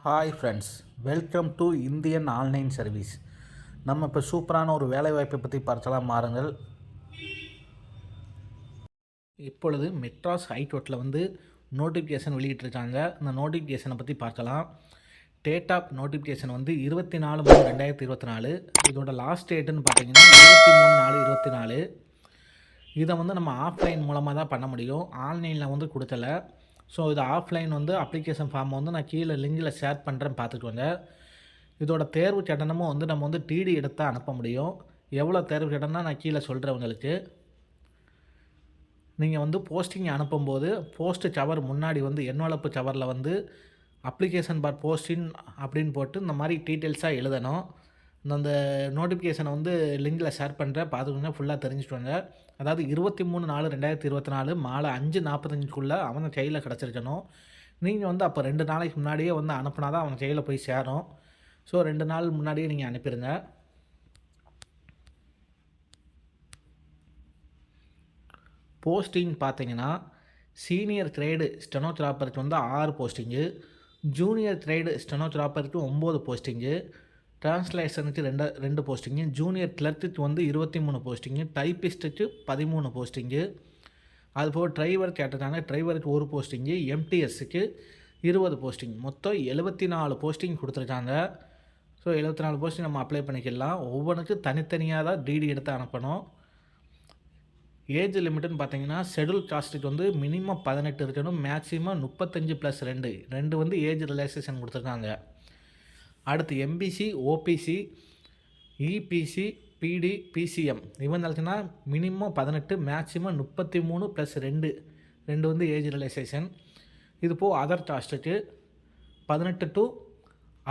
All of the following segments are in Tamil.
Hi friends, welcome to Indian online service. நம்ம இப்போ சூப்பரான ஒரு வேலைவாய்ப்பை பற்றி பார்க்கலாம் மாறுங்கள். இப்பொழுது மெட்ராஸ் ஹைகோர்ட்டில் நோட்டிஃபிகேஷன் வெளியிட்டிருக்காங்க. இந்த நோட்டிஃபிகேஷனை பற்றி பார்க்கலாம். Date of notification 24/3/2024. இதோட லாஸ்ட் டேட்டுன்னு பார்த்தீங்கன்னா 23/4/24. இதை நம்ம ஆஃப்லைன் மூலமாக தான் பண்ண முடியும். ஆன்லைனில் கொடுக்கல. ஸோ இது ஆஃப்லைன் அப்ளிகேஷன் ஃபார்மை நான் கீழே லிங்கில் ஷேர் பண்ணுறேன், பார்த்துக்கோங்க. இதோட தேர்வு கட்டணமும் நம்ம டிடி எடுத்தால் அனுப்ப முடியும். எவ்வளோ தேர்வு கட்டணம்னா நான் கீழே சொல்கிறேன் உங்களுக்கு. நீங்கள் போஸ்டிங் அனுப்பும்போது போஸ்ட் கவர் முன்னாடி என்வலப்பு கவரில் அப்ளிகேஷன் பார் போஸ்டின் அப்படின்னு போட்டு இந்த மாதிரி டீட்டெயில்ஸாக எழுதணும். அந்த நோட்டிஃபிகேஷனை லிங்கில் ஷேர் பண்ணுறேன், பார்த்துக்கோங்க. ஃபுல்லாக தெரிஞ்சுக்கோங்க. அதாவது 23/4/2024 மாலை 5:45க்குள்ளே அவங்க கையில் கிடச்சிருக்கணும். நீங்கள் அப்போ 2 நாளைக்கு முன்னாடியே அனுப்புனா தான் அவங்க கையில் போய் சேரும். ஸோ 2 நாள் முன்னாடியே நீங்கள் அனுப்பிடுங்க. போஸ்டிங் பார்த்தீங்கன்னா சீனியர் கிரேடு ஸ்டெனோகிராஃபருக்கு 6 போஸ்டிங்கு, ஜூனியர் கிரேடு ஸ்டெனோகிராஃபருக்கு 9 போஸ்டிங்கு, டிரான்ஸ்லேஷனுக்கு 2 போஸ்டிங்கு, ஜூனியர் கிளர்க்குக்கு 23 போஸ்டிங்கு, டைப்பிஸ்ட்டுக்கு 13 போஸ்டிங்கு, அதுபோல் டிரைவர் கேட்டிருக்காங்க. டிரைவருக்கு 1 போஸ்டிங்கு, எம்டிஎஸ்க்கு 20 போஸ்டிங், மொத்தம் 74 போஸ்டிங் கொடுத்துருக்காங்க. ஸோ 74 போஸ்டிங் நம்ம அப்ளை பண்ணிக்கலாம். ஒவ்வொன்றுக்கும் தனித்தனியாக தான் டிடி எடுத்து அனுப்பணும். ஏஜ் லிமிட்டுன்னு பார்த்தீங்கன்னா ஷெடியூல் காஸ்ட்டுக்கு மினிமம் 18 இருக்கணும், மேக்ஸிமம் 35+2 ஏஜ் ரிலாக்ஸேஷன் கொடுத்துருக்காங்க. அடுத்து MBC, OBC, EBC, BT, BCM இவங்களுக்குன்னா மினிமம் 18, மேக்ஸிமம் 33+2 ஏஜ் ரிலாக்ஸேஷன். இது போக அதர் காஸ்ட்டுக்கு 18 to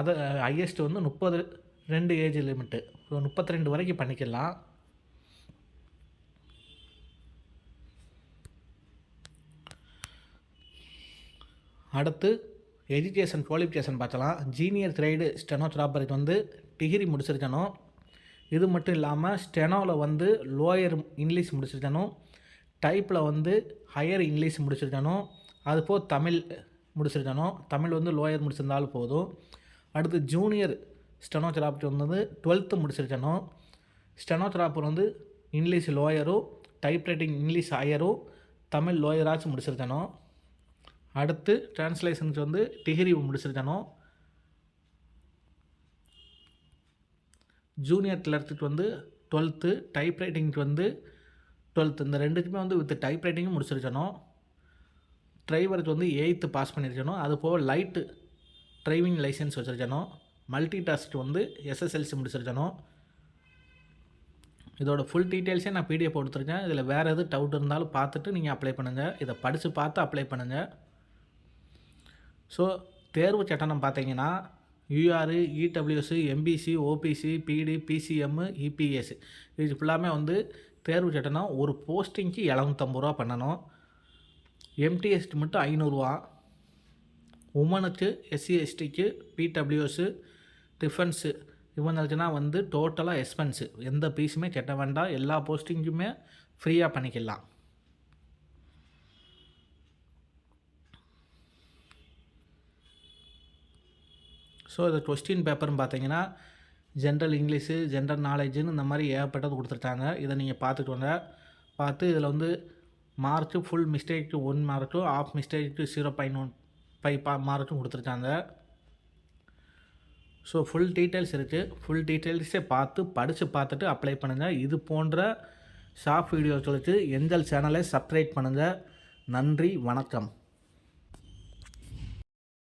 other highest 32 age limit. So 32 வரைக்கும் பண்ணிக்கலாம். அடுத்து எஜுகேஷன் குவாலிஃபிகேஷன் பார்க்கலாம். ஜூனியர் கிரேடு ஸ்டெனோகிராஃபருக்கு டிகிரி முடிச்சிருக்கணும். இது மட்டும் இல்லாமல் ஸ்டெனோவில் லோயர் இங்கிலீஷ் முடிச்சிருக்கணும், டைப்பில் ஹையர் இங்கிலீஷ் முடிச்சிருக்கணும், அதுபோல் தமிழ் முடிச்சிருக்கணும். தமிழ் லோயர் முடிச்சிருந்தாலும் போதும். அடுத்து ஜூனியர் ஸ்டெனோகிராஃபர் 12th முடிச்சிருக்கணும். ஸ்டெனோகிராஃபர் இங்கிலீஷ் லோயரும், டைப்ரைட்டிங் இங்கிலீஷ் ஹையரும், தமிழ் லோயராச்சும் முடிச்சிருக்கணும். அடுத்து டிரான்ஸ்லேஷனுக்கு டிகிரி முடிச்சிருக்கணும். ஜூனியர் கிளர்க்கு 12th, டைப்ரைட்டிங்க்கு 12th. இந்த ரெண்டுக்குமே வித் டைப்ரைட்டிங்கும் முடிச்சிருக்கணும். டிரைவருக்கு 8th பாஸ் பண்ணியிருக்கணும். அதுபோல் லைட்டு டிரைவிங் லைசன்ஸ் வச்சுருக்கணும். மல்டி டாஸ்க்கு எஸ்எஸ்எல்சி முடிச்சிருக்கணும். இதோட ஃபுல் டீட்டெயில்ஸே நான் பிடிஎஃப் கொடுத்துருக்கேன். இதில் வேறு எது டவுட் இருந்தாலும் பார்த்துட்டு நீங்கள் அப்ளை பண்ணுங்கள். இதை படித்து பார்த்து அப்ளை பண்ணுங்கள். ஸோ தேர்வு கட்டணம் பார்த்தீங்கன்னா யூஆர், இடபிள்யூஎஸ், எம்பிசி, ஓபிசி, பிடி, பிசிஎம், இபிஎஸ் இது ஃபுல்லாமே தேர்வு கட்டணம். ஒரு போஸ்டிங்க்கு 750 ரூபா பண்ணணும். எம்டிஎஸ்க்கு மட்டும் 500 ரூபா. உமனுக்கு, எஸ்சி எஸ்டிக்கு, பிடபிள்யூஎஸ், டிஃபென்ஸு இவங்களுக்குனா டோட்டலாக எக்ஸ்பென்ஸு எந்த பீஸுமே கட்ட வேண்டாம். எல்லா போஸ்டிங்குமே ஃப்ரீயாக பண்ணிக்கலாம். ஸோ இது கொஸ்டின் பேப்பர்னு பார்த்தீங்கன்னா ஜென்ரல் இங்கிலீஷு, ஜென்ரல் நாலேஜுன்னு இந்த மாதிரி ஏகப்பட்டது கொடுத்துருக்காங்க. இதை நீங்கள் பார்த்துக்கோங்க. பார்த்து இதில் மார்க்கு ஃபுல் மிஸ்டேக்கு 1 மார்க்கும், ஆஃப் மிஸ்டேக்கு 0.15 மார்க்கும் கொடுத்துருக்காங்க. ஸோ ஃபுல் டீட்டெயில்ஸ் இருக்குது. ஃபுல் டீட்டெயில்ஸே படித்து பார்த்துட்டு அப்ளை பண்ணுங்கள். இது போன்ற ஷார்ட் வீடியோக்களுக்கு எங்கள் சேனலை சப்ஸ்கிரைப் பண்ணுங்கள். நன்றி, வணக்கம்.